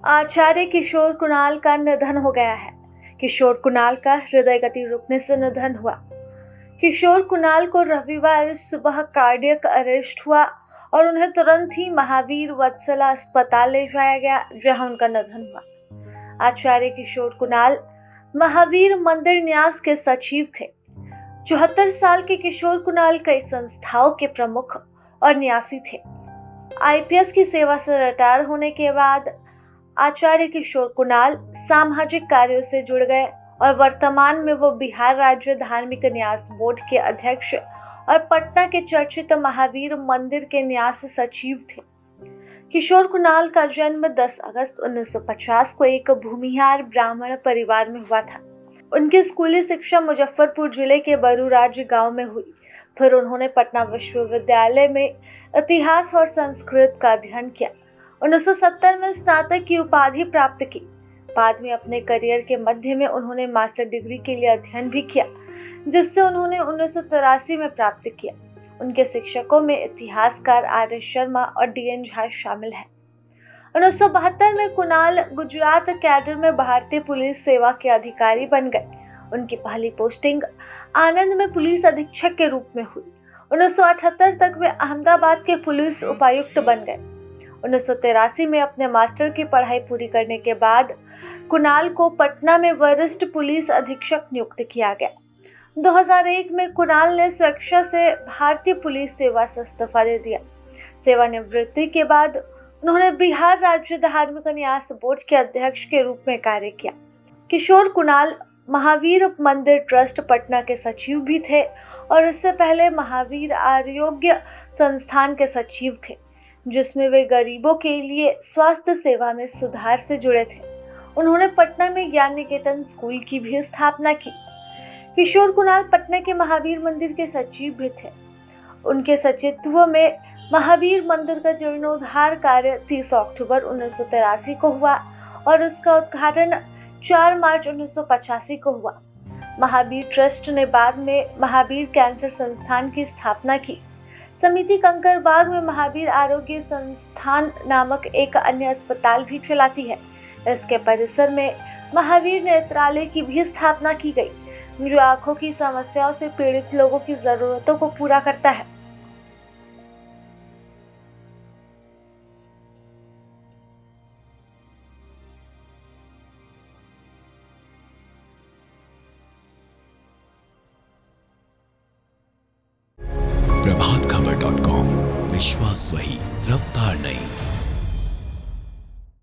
आचार्य किशोर कुणाल का निधन हो गया है। किशोर कुणाल का हृदय गति रुकने से निधन हुआ। किशोर कुणाल को रविवार सुबह कार्डियक अरेस्ट हुआ और उन्हें तुरंत ही महावीर वत्सला अस्पताल ले जाया गया, जहां उनका निधन हुआ। आचार्य किशोर कुणाल महावीर मंदिर न्यास के सचिव थे। 74 साल के किशोर कुणाल कई संस्थाओं के प्रमुख और न्यासी थे। आईपीएस की सेवा से रिटायर होने के बाद आचार्य किशोर कुणाल सामाजिक कार्यों से जुड़ गए और वर्तमान में वो बिहार राज्य धार्मिक न्यास बोर्ड के अध्यक्ष और पटना के चर्चित महावीर मंदिर के न्यास सचिव थे। किशोर कुणाल का जन्म 10 अगस्त 1950 को एक भूमिहार ब्राह्मण परिवार में हुआ था। उनकी स्कूली शिक्षा मुजफ्फरपुर जिले के बरूराज गांव में हुई। फिर उन्होंने पटना विश्वविद्यालय में इतिहास और संस्कृत का अध्ययन किया। 1970 में स्नातक की उपाधि प्राप्त की। बाद में अपने करियर के मध्य में उन्होंने मास्टर डिग्री के लिए अध्ययन भी किया, जिससे उन्होंने 1983 में प्राप्त किया। उनके शिक्षकों में इतिहासकार आर एस शर्मा और डीएन झा शामिल हैं। 1972 में कुणाल गुजरात कैडर में भारतीय पुलिस सेवा के अधिकारी बन गए। उनकी पहली पोस्टिंग आनंद में पुलिस अधीक्षक के रूप में हुई। 1978 तक वे अहमदाबाद के पुलिस उपायुक्त बन गए। 1983 में अपने मास्टर की पढ़ाई पूरी करने के बाद कुणाल को पटना में वरिष्ठ पुलिस अधीक्षक नियुक्त किया गया। 2001 में कुणाल ने स्वेच्छा से भारतीय पुलिस सेवा से इस्तीफा दे दिया। सेवानिवृत्ति के बाद उन्होंने बिहार राज्य धार्मिक न्यास बोर्ड के अध्यक्ष के रूप में कार्य किया। किशोर कुणाल महावीर मंदिर ट्रस्ट पटना के सचिव भी थे और इससे पहले महावीर आरोग्य संस्थान के सचिव थे, जिसमें वे गरीबों के लिए स्वास्थ्य सेवा में सुधार से जुड़े थे। उन्होंने पटना में ज्ञान निकेतन स्कूल की भी स्थापना की। किशोर कुणाल पटना के महावीर मंदिर के सचिव भी थे। उनके सचिव में महावीर मंदिर का जीर्णोद्धार कार्य 30 अक्टूबर 1983 को हुआ और इसका उद्घाटन 4 मार्च 1985 को हुआ। महावीर ट्रस्ट ने बाद में महावीर कैंसर संस्थान की स्थापना की। समिति कंकरबाग में महावीर आरोग्य संस्थान नामक एक अन्य अस्पताल भी चलाती है। इसके परिसर में महावीर नेत्रालय की भी स्थापना की गई, जो आंखों की समस्याओं से पीड़ित लोगों की जरूरतों को पूरा करता है। प्रभातखबर.com, विश्वास वही, रफ्तार नहीं।